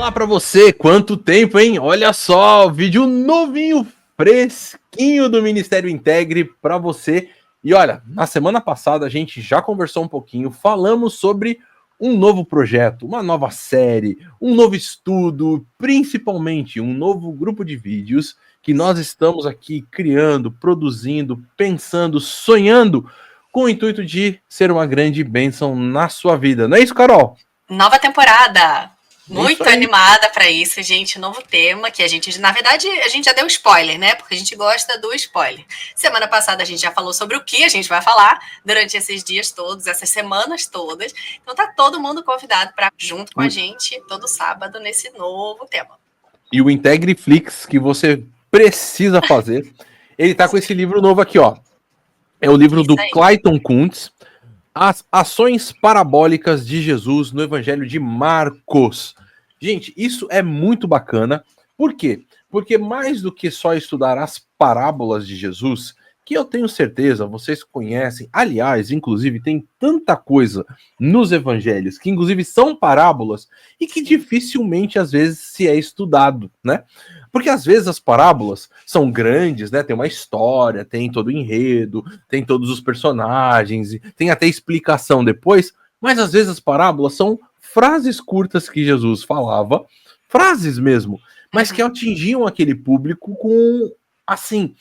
Olá pra você, quanto tempo, hein? Olha só, vídeo novinho, fresquinho do Ministério Integre pra você. E olha, na semana passada a gente já conversou um pouquinho, falamos sobre um novo projeto, uma nova série, um novo estudo, principalmente um novo grupo de vídeos que nós estamos aqui criando, produzindo, pensando, sonhando com o intuito de ser uma grande bênção na sua vida. Não é isso, Carol? Nova temporada. É isso Muito aí. animada para isso, gente. Novo tema que a gente, na verdade, a gente já deu spoiler, né? Porque a gente gosta do spoiler. Semana passada a gente já falou sobre o que a gente vai falar durante esses dias todos, essas semanas todas. Então tá todo mundo convidado para junto com a gente todo sábado nesse novo tema. E o Integriflix que você precisa fazer, ele tá com esse livro novo aqui, ó. É o livro do Clayton Kuntz, As Ações Parabólicas de Jesus no Evangelho de Marcos. Gente, isso é muito bacana. Por quê? Porque mais do que só estudar as parábolas de Jesus, que eu tenho certeza vocês conhecem, aliás, inclusive tem tanta coisa nos evangelhos que inclusive são parábolas e que dificilmente às vezes se é estudado, né? Porque às vezes as parábolas são grandes, né? Tem uma história, tem todo o enredo, tem todos os personagens, tem até explicação depois, mas às vezes as parábolas são frases curtas que Jesus falava, frases mesmo, mas que atingiam aquele público com, assim,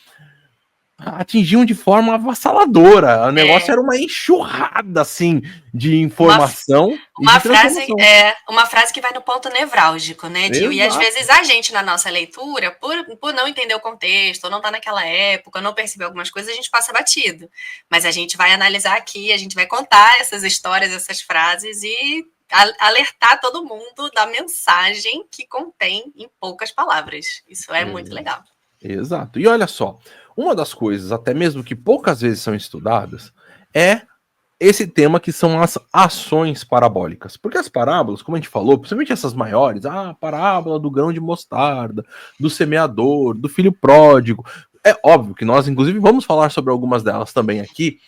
atingiam de forma avassaladora. O negócio era uma enxurrada, assim, de informação e de transformação. Uma frase que vai no ponto nevrálgico, né, Dio? E às vezes a gente, na nossa leitura, por não entender o contexto, ou não tá naquela época, ou não perceber algumas coisas, a gente passa batido. Mas a gente vai analisar aqui, a gente vai contar essas histórias, essas frases e alertar todo mundo da mensagem que contém em poucas palavras. Isso é muito legal. Exato. E olha só, uma das coisas, até mesmo que poucas vezes são estudadas, é esse tema que são as ações parabólicas. Porque as parábolas, como a gente falou, principalmente essas maiores, a parábola do grão de mostarda, do semeador, do filho pródigo, é óbvio que nós, inclusive, vamos falar sobre algumas delas também aqui,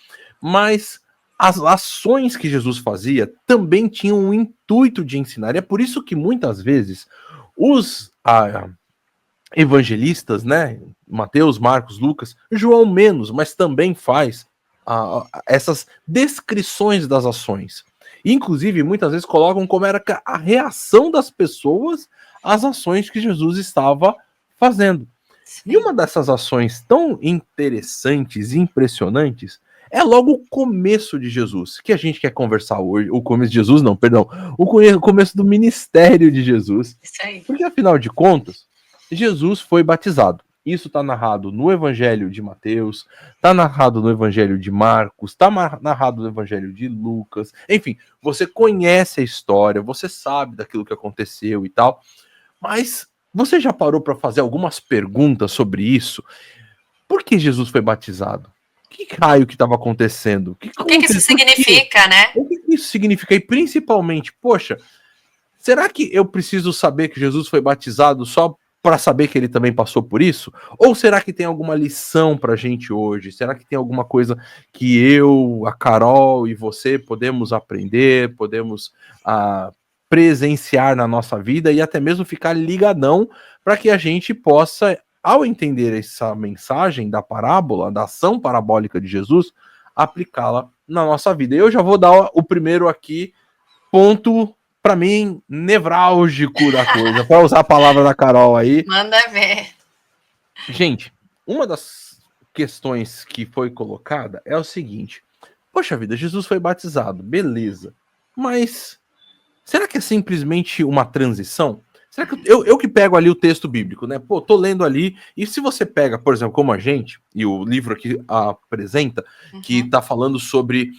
mas as ações que Jesus fazia também tinham o intuito de ensinar. E é por isso que muitas vezes os evangelistas, né? Mateus, Marcos, Lucas, João menos, mas também faz essas descrições das ações. Inclusive, muitas vezes colocam como era a reação das pessoas às ações que Jesus estava fazendo. E uma dessas ações tão interessantes e impressionantes é logo o começo de Jesus, que a gente quer conversar hoje. O começo de Jesus, não, perdão. O começo do ministério de Jesus. Isso aí. Porque, afinal de contas, Jesus foi batizado. Isso está narrado no Evangelho de Mateus, está narrado no Evangelho de Marcos, está narrado no Evangelho de Lucas. Enfim, você conhece a história, você sabe daquilo que aconteceu e tal. Mas você já parou para fazer algumas perguntas sobre isso? Por que Jesus foi batizado? Que raio que estava acontecendo? O que isso significa, né? O que isso significa? E principalmente, poxa, será que eu preciso saber que Jesus foi batizado só para saber que ele também passou por isso? Ou será que tem alguma lição pra gente hoje? Será que tem alguma coisa que eu, a Carol e você podemos aprender, podemos presenciar na nossa vida e até mesmo ficar ligadão para que a gente possa, ao entender essa mensagem da parábola, da ação parabólica de Jesus, aplicá-la na nossa vida? Eu já vou dar o primeiro aqui, ponto para mim, nevrálgico da coisa, para usar a palavra da Carol aí. Manda ver. Gente, uma das questões que foi colocada é o seguinte: poxa vida, Jesus foi batizado, beleza, mas será que é simplesmente uma transição? Será que eu que pego ali o texto bíblico, né? Pô, tô lendo ali, e se você pega, por exemplo, como a gente, e o livro aqui apresenta, que tá falando sobre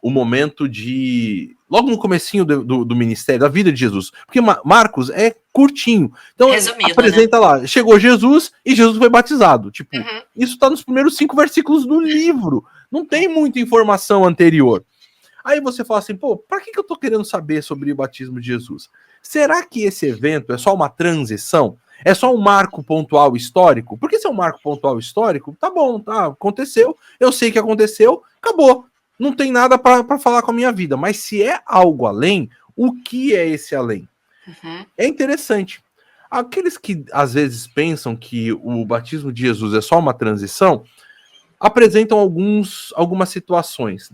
o momento de... Logo no comecinho do ministério, da vida de Jesus. Porque Marcos é curtinho. Então, resumido, apresenta, né? Lá, chegou Jesus e Jesus foi batizado. Tipo, isso tá nos primeiros 5 versículos do livro. Não tem muita informação anterior. Aí você fala assim, pô, pra que eu tô querendo saber sobre o batismo de Jesus? Será que esse evento é só uma transição? É só um marco pontual histórico? Porque se é um marco pontual histórico, tá bom, tá, aconteceu, eu sei que aconteceu, acabou. Não tem nada para falar com a minha vida. Mas se é algo além, o que é esse além? É interessante. Aqueles que às vezes pensam que o batismo de Jesus é só uma transição, apresentam algumas situações.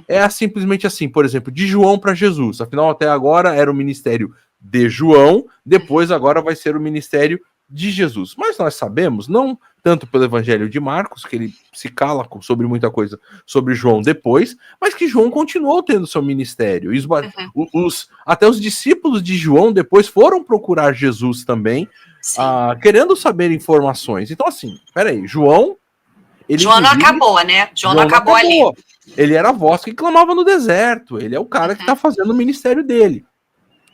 É simplesmente assim, por exemplo, de João para Jesus. Afinal, até agora era o ministério de João, depois agora vai ser o ministério de Jesus. Mas nós sabemos, não tanto pelo evangelho de Marcos, que ele se cala sobre muita coisa sobre João depois, mas que João continuou tendo seu ministério. E até os discípulos de João depois foram procurar Jesus também, querendo saber informações. Então, assim, peraí, João João não acabou, né? João não acabou ali. Ele era a voz que clamava no deserto. Ele é o cara que está fazendo o ministério dele.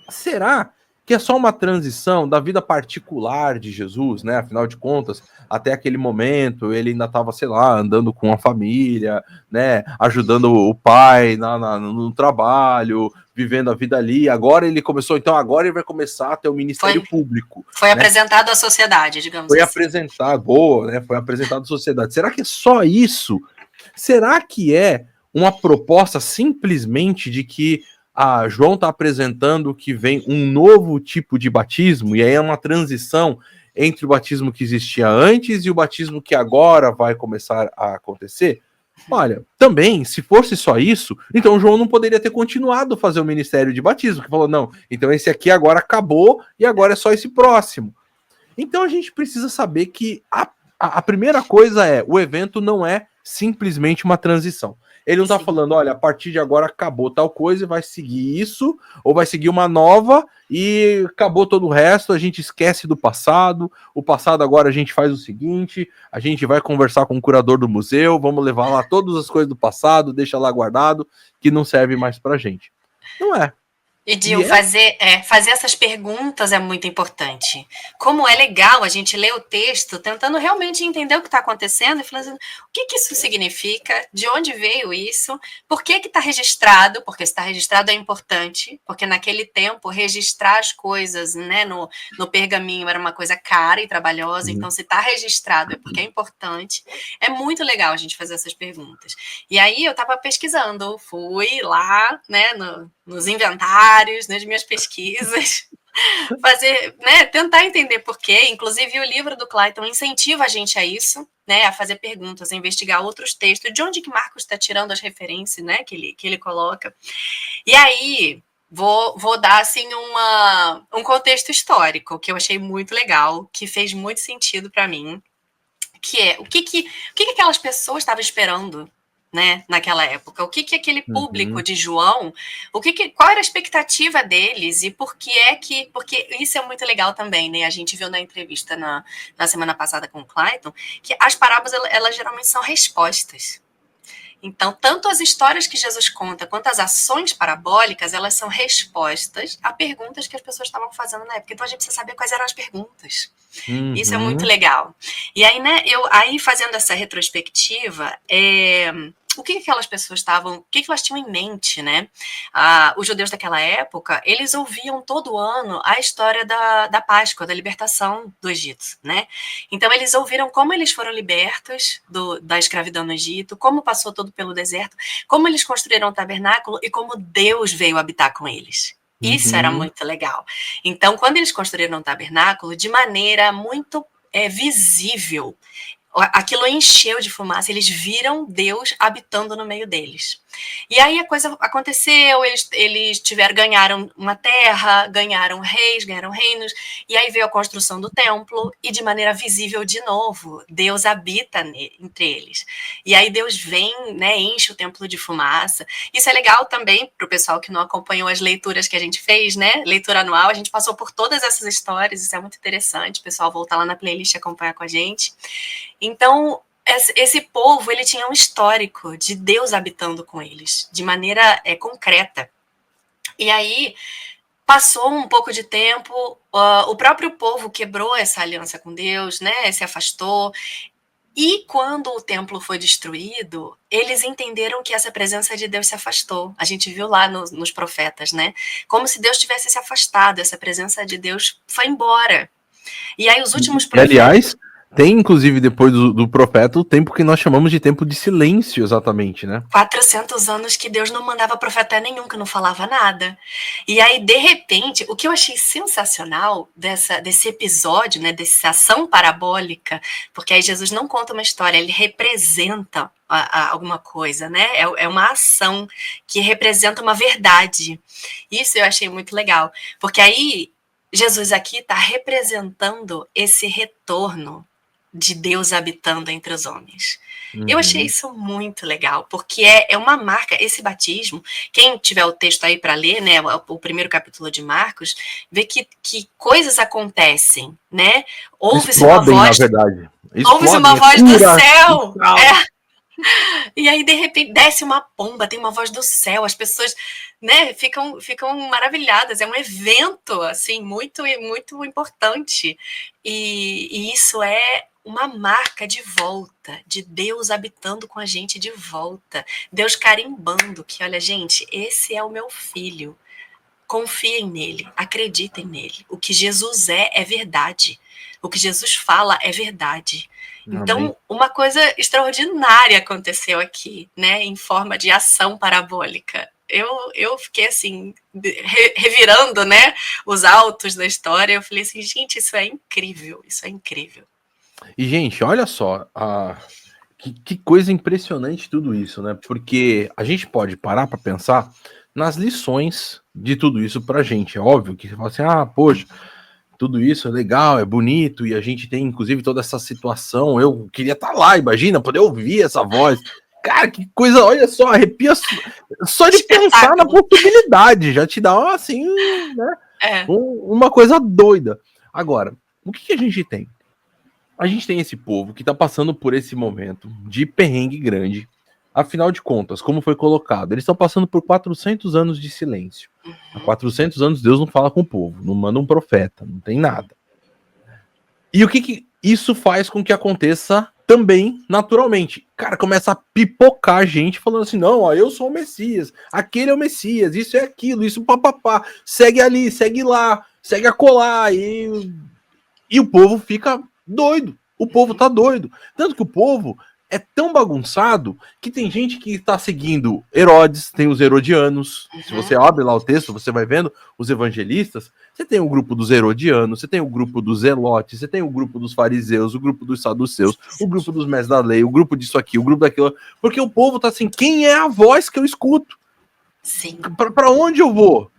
Será que é só uma transição da vida particular de Jesus, né? Afinal de contas, até aquele momento ele ainda estava, sei lá, andando com a família, né? Ajudando o pai no trabalho, vivendo a vida ali. Agora ele começou, então agora ele vai começar a ter o ministério público. Foi apresentado à sociedade, digamos assim. Foi apresentado à sociedade. Será que é só isso? Será que é uma proposta simplesmente de que João está apresentando que vem um novo tipo de batismo, e aí é uma transição entre o batismo que existia antes e o batismo que agora vai começar a acontecer? Olha, também, se fosse só isso, então João não poderia ter continuado a fazer o ministério de batismo, que falou, não, então esse aqui agora acabou e agora é só esse próximo. Então a gente precisa saber que a primeira coisa o evento não é simplesmente uma transição. Ele não está falando, olha, a partir de agora acabou tal coisa e vai seguir isso, ou vai seguir uma nova e acabou todo o resto, a gente esquece do passado, o passado agora a gente faz o seguinte, a gente vai conversar com o curador do museu, vamos levar lá todas as coisas do passado, deixa lá guardado, que não serve mais pra gente. Não é. E, Dil, fazer essas perguntas é muito importante. Como é legal a gente ler o texto tentando realmente entender o que está acontecendo e falando assim, o que isso significa, de onde veio isso, por que está registrado, porque se está registrado é importante, porque naquele tempo registrar as coisas, né, no pergaminho era uma coisa cara e trabalhosa, então se está registrado é porque é importante. É muito legal a gente fazer essas perguntas. E aí eu estava pesquisando, fui lá, né, nos inventários, nas minhas pesquisas, fazer, né, tentar entender por quê. Inclusive, o livro do Clayton incentiva a gente a isso, né, a fazer perguntas, a investigar outros textos, de onde que Marcos está tirando as referências, né, que ele coloca. E aí, vou dar, assim, um contexto histórico, que eu achei muito legal, que fez muito sentido para mim, que é o que aquelas pessoas estavam esperando, né, naquela época, o que aquele público de João, qual era a expectativa deles e porque isso é muito legal também, né, a gente viu na entrevista na semana passada com o Clayton, que as parábolas, elas geralmente são respostas. Então, tanto as histórias que Jesus conta, quanto as ações parabólicas, elas são respostas a perguntas que as pessoas estavam fazendo na época. Então, a gente precisa saber quais eram as perguntas. Isso é muito legal. E aí, né, aí fazendo essa retrospectiva, o que aquelas pessoas estavam, o que elas tinham em mente, né? Os judeus daquela época, eles ouviam todo ano a história da Páscoa, da libertação do Egito, né? Então, eles ouviram como eles foram libertos da escravidão no Egito, como passou todo pelo deserto, como eles construíram o tabernáculo e como Deus veio habitar com eles. Isso era muito legal. Então, quando eles construíram o tabernáculo, de maneira muito visível, aquilo encheu de fumaça, eles viram Deus habitando no meio deles. E aí a coisa aconteceu, eles ganharam uma terra, ganharam reis, ganharam reinos, e aí veio a construção do templo, e de maneira visível de novo, Deus habita entre eles. E aí Deus vem, né, enche o templo de fumaça. Isso é legal também para o pessoal que não acompanhou as leituras que a gente fez, né, leitura anual, a gente passou por todas essas histórias, isso é muito interessante, o pessoal voltar lá na playlist e acompanhar com a gente. Então, esse povo, ele tinha um histórico de Deus habitando com eles, de maneira concreta. E aí, passou um pouco de tempo, o próprio povo quebrou essa aliança com Deus, né, se afastou, e quando o templo foi destruído, eles entenderam que essa presença de Deus se afastou. A gente viu lá nos profetas, né, como se Deus tivesse se afastado, essa presença de Deus foi embora. E aí os últimos profetas... Aliás, Tem, inclusive, depois do profeta, o tempo que nós chamamos de tempo de silêncio, exatamente, né? 400 anos que Deus não mandava profeta nenhum, que não falava nada. E aí, de repente, o que eu achei sensacional desse episódio, né, dessa ação parabólica, porque aí Jesus não conta uma história, ele representa alguma coisa, né? É uma ação que representa uma verdade. Isso eu achei muito legal, porque aí Jesus aqui está representando esse retorno de Deus habitando entre os homens. Eu achei isso muito legal, porque é uma marca, esse batismo, quem tiver o texto aí para ler, né, o primeiro capítulo de Marcos, vê que coisas acontecem, né? Ouve-se uma voz, na verdade. Ouve-se uma voz do céu. E aí, de repente, desce uma pomba, tem uma voz do céu, as pessoas, né, ficam maravilhadas. É um evento, assim, muito, muito importante. E isso é uma marca de volta, de Deus habitando com a gente de volta. Deus carimbando que, olha, gente, esse é o meu filho. Confiem nele, acreditem nele. O que Jesus é verdade. O que Jesus fala é verdade. Então, Amém. uma coisa extraordinária aconteceu aqui, né, em forma de ação parabólica. Eu fiquei assim, revirando, né, os autos da história. Eu falei assim, gente, isso é incrível, isso é incrível. E, gente, olha só, que coisa impressionante tudo isso, né? Porque a gente pode parar para pensar nas lições de tudo isso pra gente. É óbvio que você fala assim, poxa, tudo isso é legal, é bonito, e a gente tem, inclusive, toda essa situação. Eu queria estar lá, imagina, poder ouvir essa voz. Cara, que coisa, olha só, arrepia só de pensar na possibilidade, já te dá, assim, né, uma coisa doida. Agora, o que a gente tem? A gente tem esse povo que tá passando por esse momento de perrengue grande. Afinal de contas, como foi colocado, eles estão passando por 400 anos de silêncio. Há 400 anos Deus não fala com o povo, não manda um profeta, não tem nada. E o que isso faz com que aconteça também naturalmente? Cara, começa a pipocar gente falando assim, não, ó, eu sou o Messias, aquele é o Messias, isso é aquilo, isso papapá, segue ali, segue lá, segue acolá, e o povo fica doido. O povo tá doido. Tanto que o povo é tão bagunçado que tem gente que tá seguindo Herodes, tem os herodianos. Se você abre lá o texto, você vai vendo os evangelistas. Você tem o grupo dos herodianos, você tem o grupo dos zelotes, você tem o grupo dos fariseus, o grupo dos saduceus, o grupo dos mestres da lei, o grupo disso aqui, o grupo daquilo. Porque o povo tá assim, quem é a voz que eu escuto? Sim. Pra onde eu vou?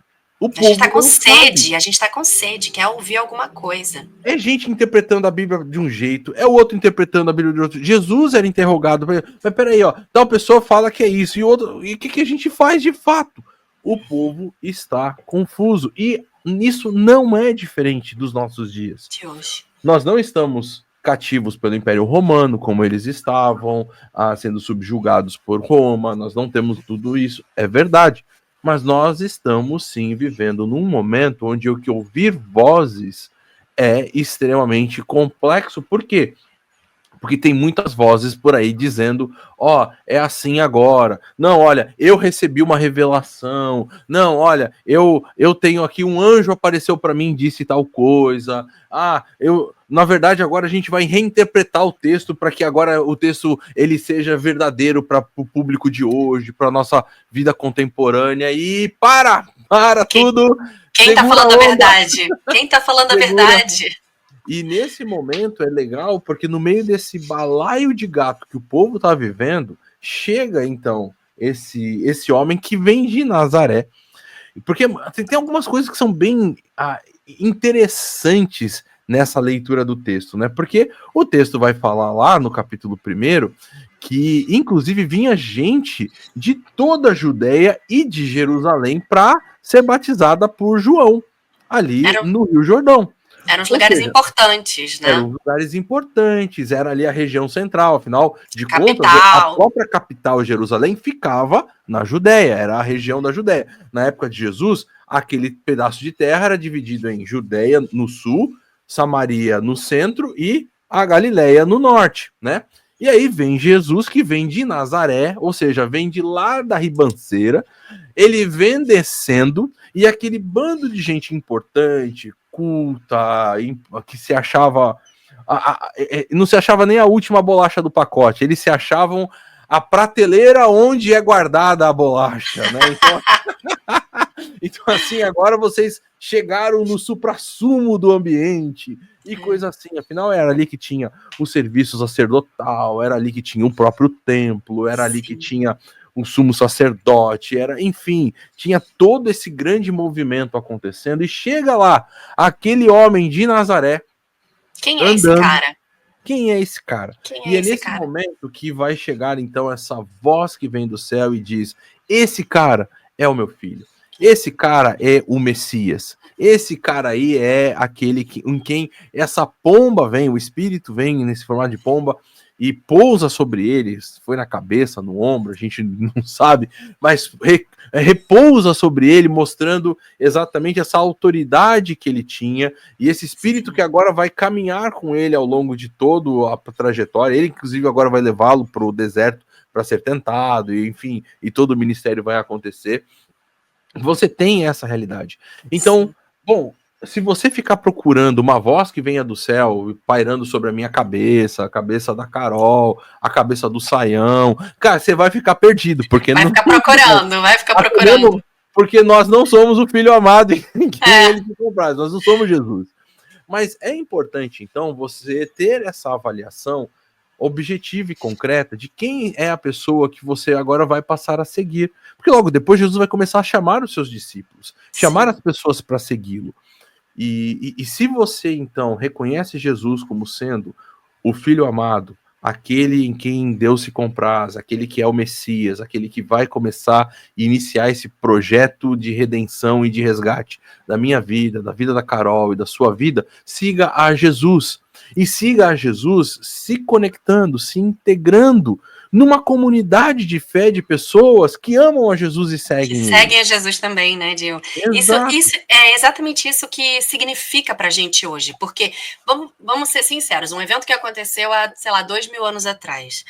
A gente tá com sede, a gente tá com sede, quer ouvir alguma coisa. É gente interpretando a Bíblia de um jeito, é o outro interpretando a Bíblia de outro. Jesus era interrogado, mas peraí, ó, tal pessoa fala que é isso, e outro, e o que a gente faz de fato? O povo está confuso, e isso não é diferente dos nossos dias. De hoje. Nós não estamos cativos pelo Império Romano, como eles estavam, sendo subjugados por Roma, nós não temos tudo isso, é verdade. Mas nós estamos, sim, vivendo num momento onde o que ouvir vozes é extremamente complexo. Por quê? Porque tem muitas vozes por aí dizendo, é assim agora. Não, olha, eu recebi uma revelação. Não, olha, eu tenho aqui um anjo apareceu para mim e disse tal coisa. Na verdade, agora a gente vai reinterpretar o texto para que agora o texto ele seja verdadeiro para o público de hoje, para nossa vida contemporânea. E para tudo. Quem tá falando a verdade? Quem tá falando a verdade? E nesse momento é legal porque no meio desse balaio de gato que o povo tá vivendo, chega então esse homem que vem de Nazaré. Porque tem algumas coisas que são bem interessantes nessa leitura do texto, né? Porque o texto vai falar lá no capítulo 1 que inclusive vinha gente de toda a Judéia e de Jerusalém para ser batizada por João ali no Rio Jordão. Eram os lugares importantes, né? Eram lugares importantes, era ali a região central, afinal de contas, a própria capital Jerusalém ficava na Judéia, era a região da Judéia. Na época de Jesus, aquele pedaço de terra era dividido em Judéia no sul, Samaria no centro e a Galileia no norte, né? E aí vem Jesus, que vem de Nazaré, ou seja, vem de lá da ribanceira, ele vem descendo, e aquele bando de gente importante, culta, que se achava Não se achava nem a última bolacha do pacote, eles se achavam a prateleira onde é guardada a bolacha, né? Então, então assim, agora vocês chegaram no suprassumo do ambiente e coisa assim. Afinal, era ali que tinha o serviço sacerdotal, era ali que tinha o próprio templo, era ali que tinha o sumo sacerdote, enfim, tinha todo esse grande movimento acontecendo, e chega lá aquele homem de Nazaré. Quem é esse cara? Quem é esse cara? E é nesse momento que vai chegar, então, essa voz que vem do céu e diz: esse cara é o meu filho. Esse cara é o Messias. Esse cara aí é aquele em quem essa pomba vem, o Espírito vem nesse formato de pomba e pousa sobre ele. Foi na cabeça, no ombro, a gente não sabe, mas repousa sobre ele, mostrando exatamente essa autoridade que ele tinha, e esse Espírito que agora vai caminhar com ele ao longo de toda a trajetória. Ele, inclusive, agora vai levá-lo para o deserto para ser tentado, e enfim, e todo o ministério vai acontecer. Você tem essa realidade. Então, bom, se você ficar procurando uma voz que venha do céu, pairando sobre a minha cabeça, a cabeça da Carol, a cabeça do Saião, cara, você vai ficar perdido, porque vai ficar procurando. Porque nós não somos o filho amado em quem ele se compraz, nós não somos Jesus. Mas é importante, então, você ter essa avaliação objetiva e concreta de quem é a pessoa que você agora vai passar a seguir. Porque logo depois Jesus vai começar a chamar os seus discípulos, chamar as pessoas para segui-lo. E se você, então, reconhece Jesus como sendo o Filho amado, aquele em quem Deus se compraz, aquele que é o Messias, aquele que vai começar e iniciar esse projeto de redenção e de resgate da minha vida, da vida da Carol e da sua vida, siga a Jesus. E siga a Jesus se conectando, se integrando numa comunidade de fé de pessoas que amam a Jesus e seguem a Jesus também, né, Dil? Isso é exatamente isso que significa pra gente hoje, porque, vamos ser sinceros, um evento que aconteceu há, sei lá, 2000 anos atrás,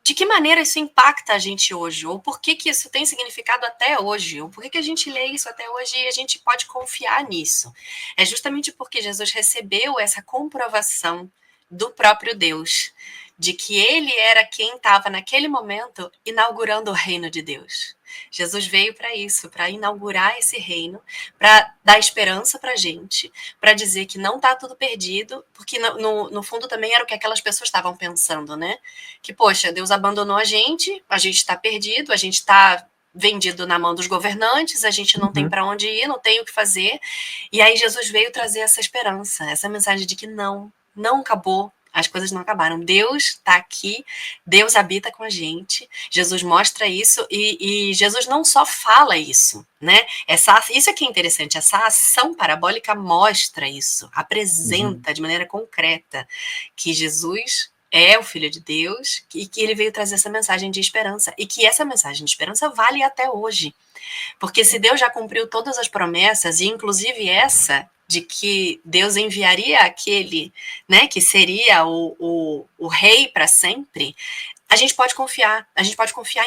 de que maneira isso impacta a gente hoje? Ou por que isso tem significado até hoje? Ou por que a gente lê isso até hoje e a gente pode confiar nisso? É justamente porque Jesus recebeu essa comprovação do próprio Deus, de que ele era quem estava naquele momento inaugurando o reino de Deus. Jesus veio para isso, para inaugurar esse reino, para dar esperança para a gente, para dizer que não está tudo perdido, porque no fundo também era o que aquelas pessoas estavam pensando, né? Que, poxa, Deus abandonou a gente está perdido, a gente está vendido na mão dos governantes, a gente não tem para onde ir, não tem o que fazer. E aí Jesus veio trazer essa esperança, essa mensagem de que não acabou. As coisas não acabaram. Deus está aqui, Deus habita com a gente, Jesus mostra isso, e Jesus não só fala isso, né? Isso aqui é interessante, essa ação parabólica mostra isso, apresenta de maneira concreta que Jesus é o Filho de Deus e que ele veio trazer essa mensagem de esperança, e que essa mensagem de esperança vale até hoje. Porque se Deus já cumpriu todas as promessas, e inclusive essa de que Deus enviaria aquele, né, que seria o rei para sempre, a gente pode confiar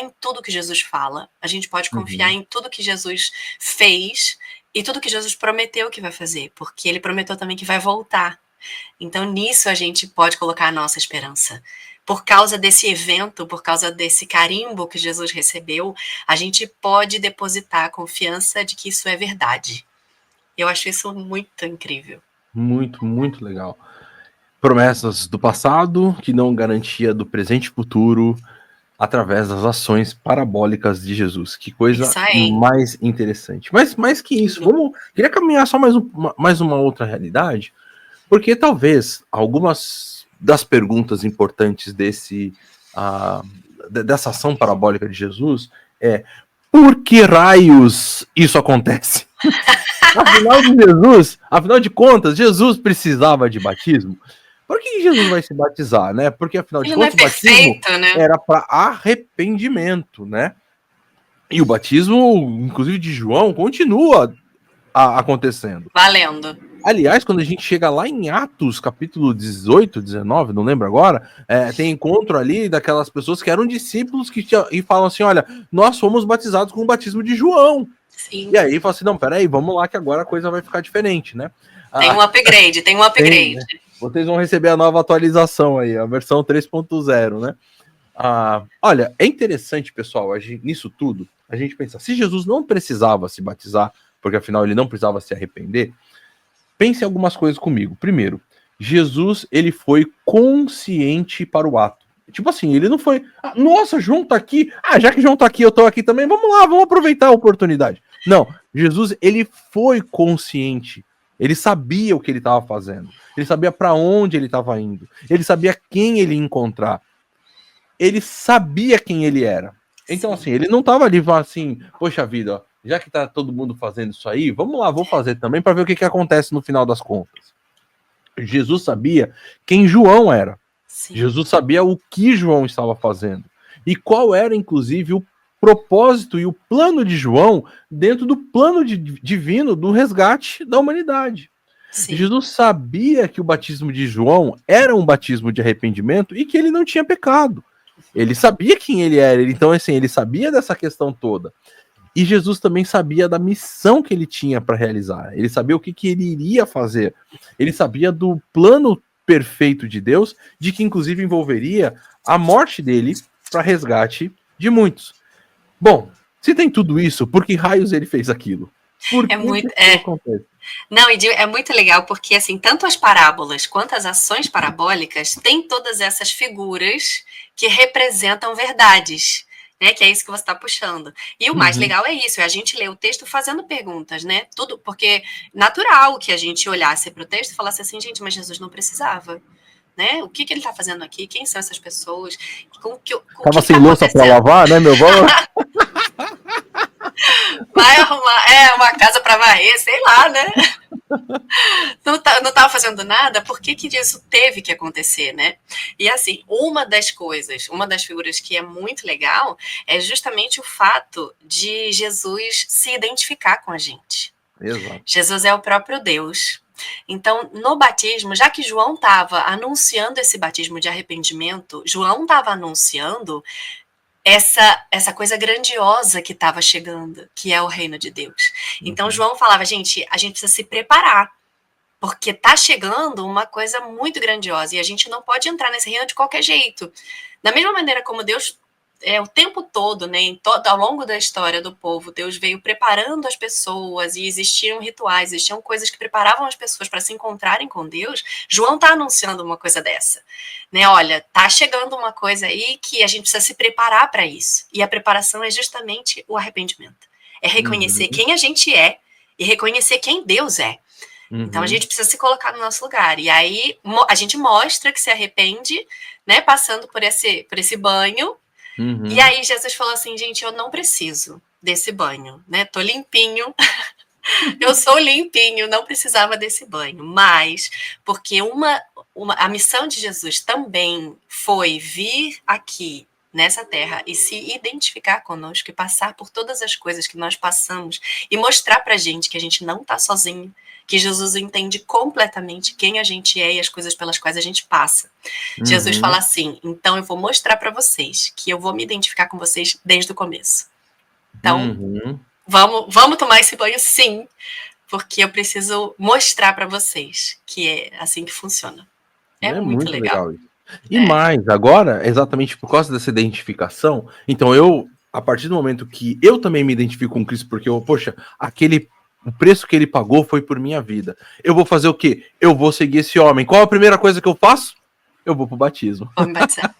em tudo que Jesus fala, a gente pode confiar em tudo que Jesus fez e tudo que Jesus prometeu que vai fazer, porque ele prometeu também que vai voltar. Então nisso a gente pode colocar a nossa esperança. Por causa desse evento, por causa desse carimbo que Jesus recebeu, a gente pode depositar a confiança de que isso é verdade. Eu acho isso muito incrível. Muito, muito legal. Promessas do passado que não garantia do presente e futuro através das ações parabólicas de Jesus. Que coisa mais interessante. Mas mais que isso, queria caminhar só mais uma outra realidade, porque talvez algumas das perguntas importantes dessa ação parabólica de Jesus por que raios isso acontece? Afinal de contas, Jesus precisava de batismo. Por que Jesus vai se batizar, né? Porque afinal de contas, o batismo era para arrependimento, né? E o batismo, inclusive de João, continua acontecendo. Valendo. Aliás, quando a gente chega lá em Atos, capítulo 18, 19, não lembro agora, tem encontro ali daquelas pessoas que eram discípulos e falam assim, olha, nós fomos batizados com o batismo de João. Sim. E aí fala assim, não, peraí, vamos lá que agora a coisa vai ficar diferente, né? Tem um upgrade. Vocês vão receber a nova atualização aí, a versão 3.0, né? Olha, é interessante, pessoal, nisso tudo, a gente pensa, se Jesus não precisava se batizar, porque afinal ele não precisava se arrepender, pense em algumas coisas comigo. Primeiro, Jesus, ele foi consciente para o ato. Tipo assim, ele não foi, nossa, João tá aqui, já que João tá aqui, eu tô aqui também, vamos lá, vamos aproveitar a oportunidade. Não, Jesus, ele foi consciente. Ele sabia o que ele estava fazendo. Ele sabia para onde ele estava indo. Ele sabia quem ele ia encontrar. Ele sabia quem ele era. Então, assim, ele não estava ali assim, poxa vida, ó, já que tá todo mundo fazendo isso aí, vamos lá, vou fazer também para ver o que acontece no final das contas. Jesus sabia quem João era. Sim. Jesus sabia o que João estava fazendo. E qual era, inclusive, o propósito e o plano de João dentro do plano divino do resgate da humanidade. Sim. Jesus sabia que o batismo de João era um batismo de arrependimento e que ele não tinha pecado. Ele sabia quem ele era, então assim, ele sabia dessa questão toda. E Jesus também sabia da missão que ele tinha para realizar. Ele sabia o que ele iria fazer. Ele sabia do plano perfeito de Deus, de que inclusive envolveria a morte dele para resgate de muitos. Bom, se tem tudo isso, por que raios ele fez aquilo? Por que muito, isso acontece? Não, e é muito legal porque, assim, tanto as parábolas quanto as ações parabólicas têm todas essas figuras que representam verdades, né? Que é isso que você está puxando. E o mais legal é isso, é a gente ler o texto fazendo perguntas, né? Tudo, porque natural que a gente olhasse para o texto e falasse assim, gente, mas Jesus não precisava. Né? O que ele está fazendo aqui? Quem são essas pessoas? Tava sem louça para lavar, né, meu avô? Vai arrumar uma casa para varrer, sei lá, né? Não estava fazendo nada, por que isso teve que acontecer, né? E assim, uma das figuras que é muito legal é justamente o fato de Jesus se identificar com a gente. Exato. Jesus é o próprio Deus. Então, no batismo, já que João estava anunciando esse batismo de arrependimento, João estava anunciando essa coisa grandiosa que estava chegando, que é o reino de Deus. Então, João falava, a gente precisa se preparar, porque está chegando uma coisa muito grandiosa e a gente não pode entrar nesse reino de qualquer jeito. Da mesma maneira como Deus, o tempo todo, né, ao longo da história do povo, Deus veio preparando as pessoas e existiam rituais, existiam coisas que preparavam as pessoas para se encontrarem com Deus. João está anunciando uma coisa dessa, né? Olha, tá chegando uma coisa aí que a gente precisa se preparar para isso. E a preparação é justamente o arrependimento. É reconhecer quem a gente é e reconhecer quem Deus é. Então a gente precisa se colocar no nosso lugar. E aí a gente mostra que se arrepende, né? Passando por esse banho. E aí Jesus falou assim, gente, eu não preciso desse banho, né? Tô limpinho, eu sou limpinho, não precisava desse banho. Mas, porque a missão de Jesus também foi vir aqui nessa terra e se identificar conosco e passar por todas as coisas que nós passamos e mostrar pra gente que a gente não tá sozinho, que Jesus entende completamente quem a gente é e as coisas pelas quais a gente passa. Jesus fala assim, então eu vou mostrar para vocês que eu vou me identificar com vocês desde o começo. Então, vamos tomar esse banho sim, porque eu preciso mostrar para vocês que é assim que funciona. É muito legal isso. E mais, agora, exatamente por causa dessa identificação, então a partir do momento que eu também me identifico com Cristo, porque o preço que ele pagou foi por minha vida. Eu vou fazer o quê? Eu vou seguir esse homem. Qual a primeira coisa que eu faço? Eu vou pro batismo. Vou me batizar.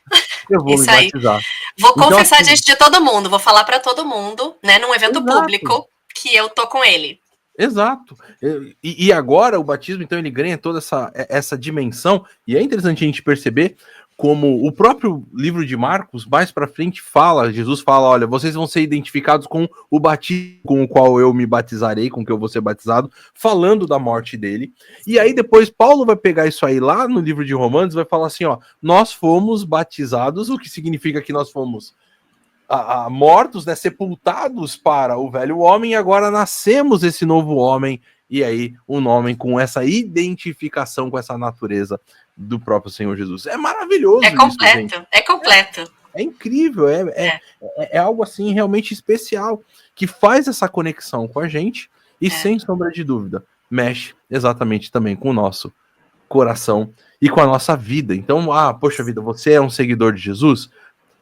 Eu vou me batizar. Vou confessar diante de todo mundo, vou falar para todo mundo, né, num evento público, que eu tô com ele. Exato. E agora o batismo, então, ele ganha toda essa dimensão, e é interessante a gente perceber como o próprio livro de Marcos, mais para frente, Jesus fala, olha, vocês vão ser identificados com o batismo com o qual eu me batizarei, com o que eu vou ser batizado, falando da morte dele. E aí depois Paulo vai pegar isso aí lá no livro de Romanos, vai falar assim, ó, nós fomos batizados, o que significa que nós fomos mortos, né, sepultados para o velho homem, e agora nascemos esse novo homem, e aí um homem com essa identificação com essa natureza do próprio Senhor Jesus. É maravilhoso. É completo, isso, é completo. É incrível, é algo assim realmente especial, que faz essa conexão com a gente, e sem sombra de dúvida, mexe exatamente também com o nosso coração e com a nossa vida. Então, poxa vida, você é um seguidor de Jesus?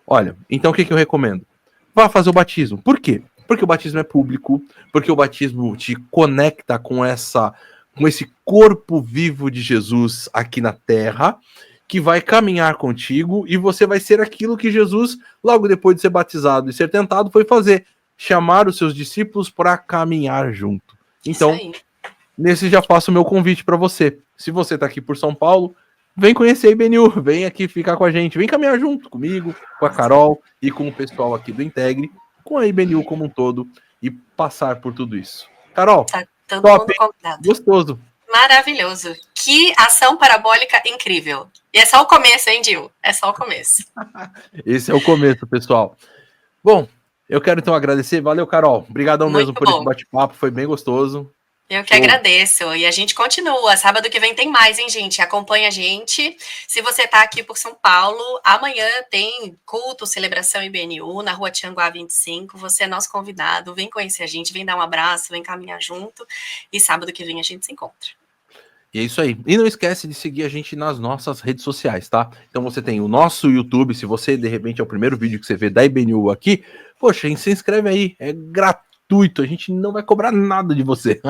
Olha, então o que eu recomendo? Vá fazer o batismo. Por quê? Porque o batismo é público, porque o batismo te conecta com esse corpo vivo de Jesus aqui na Terra, que vai caminhar contigo e você vai ser aquilo que Jesus, logo depois de ser batizado e ser tentado, foi fazer, chamar os seus discípulos para caminhar junto. Então, nesse já faço o meu convite para você. Se você está aqui por São Paulo, vem conhecer a IBNU, vem aqui ficar com a gente, vem caminhar junto comigo, com a Carol e com o pessoal aqui do Integre, com a IBNU como um todo e passar por tudo isso. Carol, tá todo top, mundo convidado. Gostoso. Maravilhoso. Que ação parabólica incrível. E é só o começo, hein, Dil? É só o começo. Esse é o começo, pessoal. Bom, eu quero então agradecer. Valeu, Carol. Obrigadão mesmo por esse bate-papo, foi bem gostoso. Eu que agradeço. E a gente continua. Sábado que vem tem mais, hein, gente? Acompanha a gente. Se você tá aqui por São Paulo, amanhã tem culto, celebração IBNU na Rua Tianguá 25. Você é nosso convidado. Vem conhecer a gente, vem dar um abraço, vem caminhar junto. E sábado que vem a gente se encontra. E é isso aí. E não esquece de seguir a gente nas nossas redes sociais, tá? Então você tem o nosso YouTube. Se você, de repente, é o primeiro vídeo que você vê da IBNU aqui, poxa, se inscreve aí. É gratuito. A gente não vai cobrar nada de você.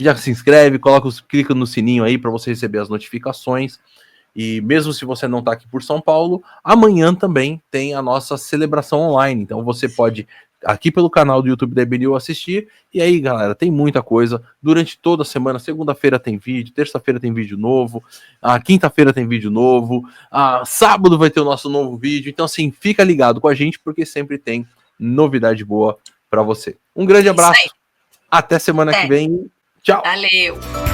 Já se inscreve, clica no sininho aí para você receber as notificações. E mesmo se você não está aqui por São Paulo, amanhã também tem a nossa celebração online. Então você pode, aqui pelo canal do YouTube da IBNU, assistir. E aí, galera, tem muita coisa. Durante toda a semana, segunda-feira tem vídeo, terça-feira tem vídeo novo, quinta-feira tem vídeo novo, sábado vai ter o nosso novo vídeo. Então, assim, fica ligado com a gente, porque sempre tem novidade boa para você. Um grande abraço. Até semana que vem. Tchau. Valeu.